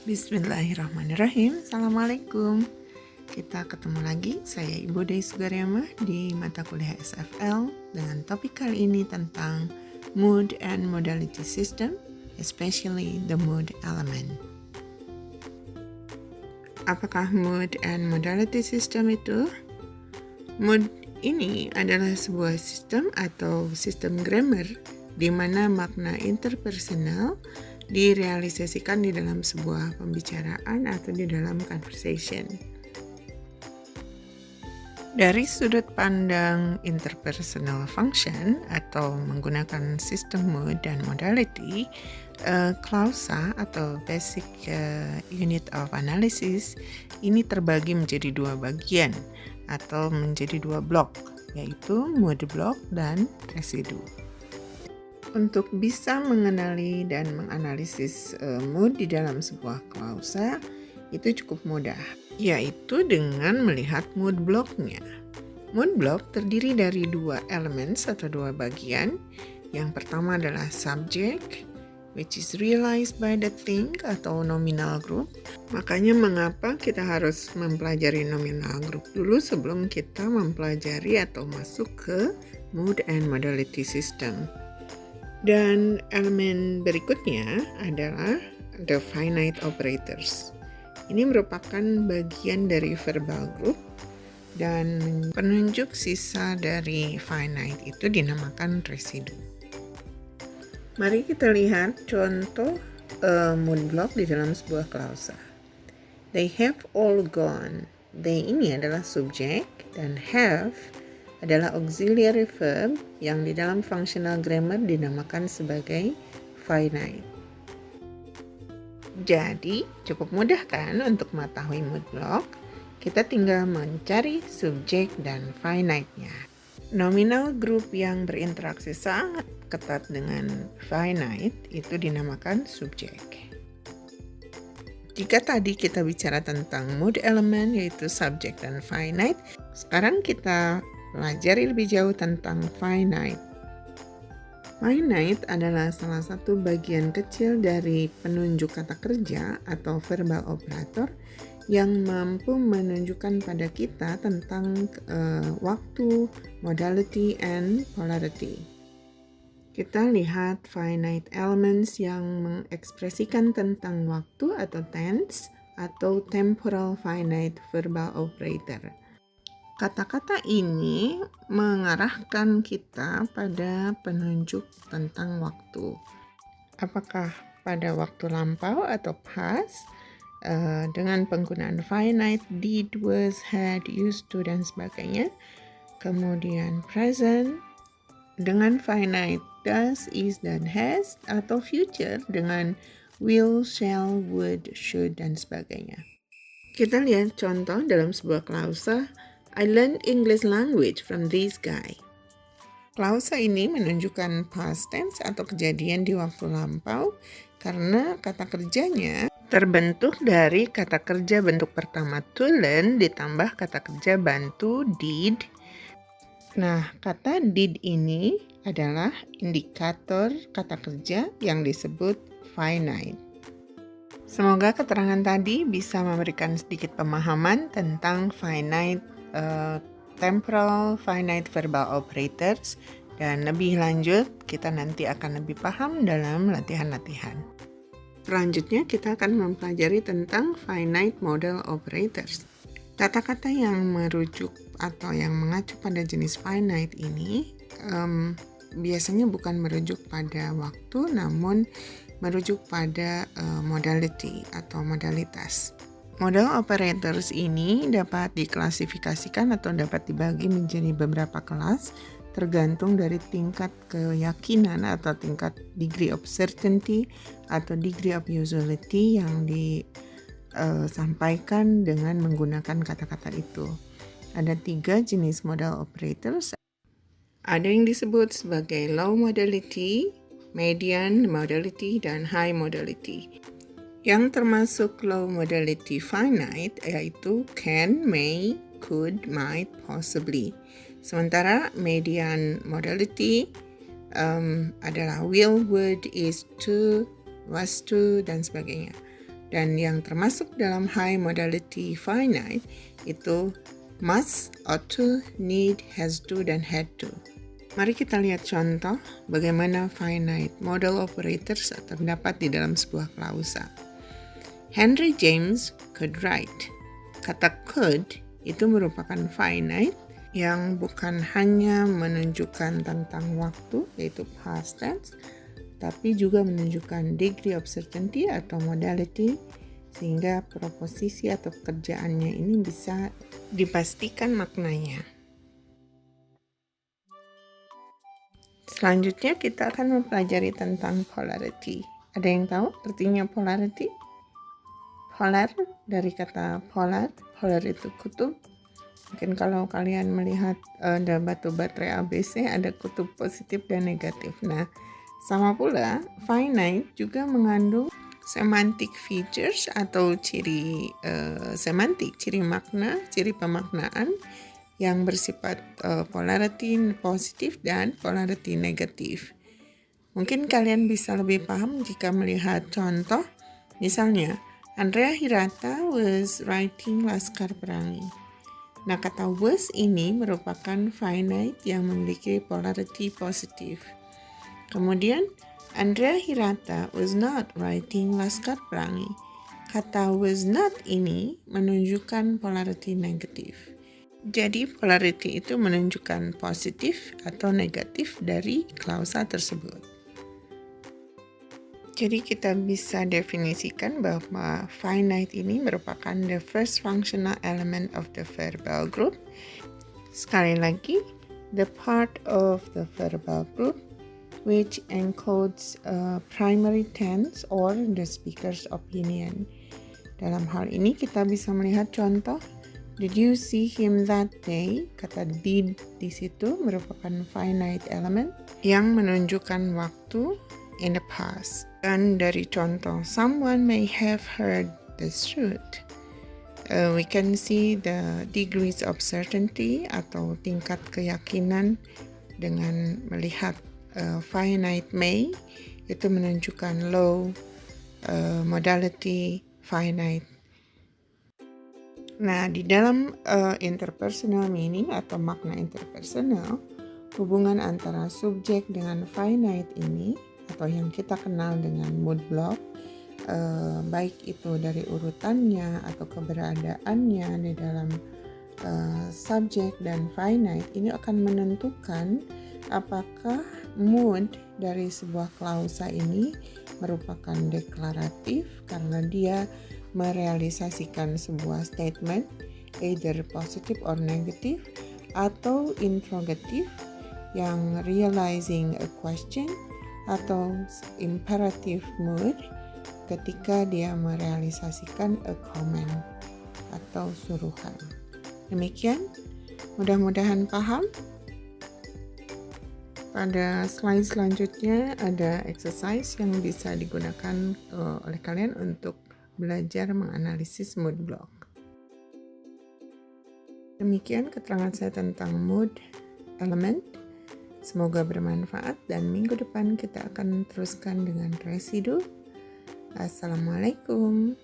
Bismillahirrahmanirrahim. Assalamualaikum. Kita ketemu lagi, saya Ibu Dei Sugaryama di mata kuliah SFL dengan topik kali ini tentang mood and modality system, especially the mood element. Apakah mood and modality system itu? Mood ini adalah sebuah sistem atau sistem grammar di mana makna interpersonal direalisasikan di dalam sebuah pembicaraan atau di dalam conversation. Dari sudut pandang interpersonal function atau menggunakan sistem mood dan modality, klausa atau basic unit of analysis ini terbagi menjadi dua bagian atau menjadi dua blok, yaitu mood block dan residu. Untuk bisa mengenali dan menganalisis mood di dalam sebuah klausa itu cukup mudah, yaitu dengan melihat mood blocknya. Mood block terdiri dari dua elemen atau dua bagian. Yang pertama adalah subject, which is realized by the thing atau nominal group. Makanya mengapa kita harus mempelajari nominal group dulu sebelum kita mempelajari atau masuk ke mood and modality system. Dan elemen berikutnya adalah the finite operators. Ini merupakan bagian dari verbal group dan penunjuk sisa dari finite itu dinamakan residu. Mari kita lihat contoh mood block di dalam sebuah klausa. They have all gone. They ini adalah subjek dan have adalah auxiliary verb yang di dalam functional grammar dinamakan sebagai finite. Jadi, cukup mudah kan untuk mengetahui mood block? Kita tinggal mencari subjek dan finite-nya. Nominal group yang berinteraksi sangat ketat dengan finite itu dinamakan subjek. Jika tadi kita bicara tentang mood element yaitu subjek dan finite, sekarang kita pelajari lebih jauh tentang finite. Finite adalah salah satu bagian kecil dari penunjuk kata kerja atau verbal operator yang mampu menunjukkan pada kita tentang waktu, modality, and polarity. Kita lihat finite elements yang mengekspresikan tentang waktu atau tense atau temporal finite verbal operator. Kata-kata ini mengarahkan kita pada penunjuk tentang waktu. Apakah pada waktu lampau atau past dengan penggunaan finite, did, was, had, used to, dan sebagainya. Kemudian present dengan finite, does, is, dan has, atau future dengan will, shall, would, should, dan sebagainya. Kita lihat contoh dalam sebuah klausa. I learned English language from this guy. Klausa ini menunjukkan past tense atau kejadian di waktu lampau karena kata kerjanya terbentuk dari kata kerja bentuk pertama to learn ditambah kata kerja bantu did. Nah, kata did ini adalah indikator kata kerja yang disebut finite. Semoga keterangan tadi bisa memberikan sedikit pemahaman tentang finite temporal finite verbal operators, dan lebih lanjut kita nanti akan lebih paham dalam latihan-latihan. Selanjutnya kita akan mempelajari tentang finite modal operators. Kata-kata yang merujuk atau yang mengacu pada jenis finite ini biasanya bukan merujuk pada waktu namun merujuk pada modality atau modalitas. Modal operators ini dapat diklasifikasikan atau dapat dibagi menjadi beberapa kelas tergantung dari tingkat keyakinan atau tingkat degree of certainty atau degree of usuality yang disampaikan dengan menggunakan kata-kata itu. Ada 3 jenis modal operators. Ada yang disebut sebagai low modality, median modality, dan high modality. Yang termasuk low modality finite yaitu can, may, could, might, possibly. Sementara median modality adalah will, would, is to, was to, dan sebagainya. Dan yang termasuk dalam high modality finite itu must, ought to, need, has to, dan had to. Mari kita lihat contoh bagaimana finite modal operators terdapat di dalam sebuah klausa. Henry James could write. Kata could itu merupakan finite yang bukan hanya menunjukkan tentang waktu, yaitu past tense, tapi juga menunjukkan degree of certainty atau modality, sehingga proposisi atau pekerjaannya ini bisa dipastikan maknanya. Selanjutnya kita akan mempelajari tentang polarity. Ada yang tahu artinya polarity? Polar dari kata polar itu kutub. Mungkin kalau kalian melihat ada batu baterai ABC, ada kutub positif dan negatif. Nah, sama pula finite juga mengandung semantic features atau ciri semantik, ciri makna, ciri pemaknaan yang bersifat polarity positif dan polarity negatif. Mungkin kalian bisa lebih paham jika melihat contoh. Misalnya, Andrea Hirata was writing Laskar Pelangi. Nah, kata was ini merupakan finite yang memiliki polarity positif. Kemudian, Andrea Hirata was not writing Laskar Pelangi. Kata was not ini menunjukkan polarity negatif. Jadi, polarity itu menunjukkan positif atau negatif dari klausa tersebut. Jadi kita bisa definisikan bahwa finite ini merupakan the first functional element of the verbal group. Sekali lagi, the part of the verbal group which encodes primary tense or the speaker's opinion. Dalam hal ini kita bisa melihat contoh, did you see him that day? Kata did di situ merupakan finite element yang menunjukkan waktu in the past. Dan dari contoh, someone may have heard the truth. We can see the degrees of certainty atau tingkat keyakinan dengan melihat finite may, itu menunjukkan low modality finite. Nah, di dalam interpersonal meaning atau makna interpersonal, hubungan antara subjek dengan finite ini atau yang kita kenal dengan mood block, baik itu dari urutannya atau keberadaannya di dalam subjek dan finite, ini akan menentukan apakah mood dari sebuah klausa ini merupakan deklaratif karena dia merealisasikan sebuah statement either positive or negative, atau interrogative yang realizing a question, atau imperative mood ketika dia merealisasikan a comment atau suruhan. Demikian, mudah-mudahan paham. Pada slide selanjutnya ada exercise yang bisa digunakan oleh kalian untuk belajar menganalisis mood block. Demikian keterangan saya tentang mood element. Semoga bermanfaat dan minggu depan kita akan teruskan dengan residu. Assalamualaikum.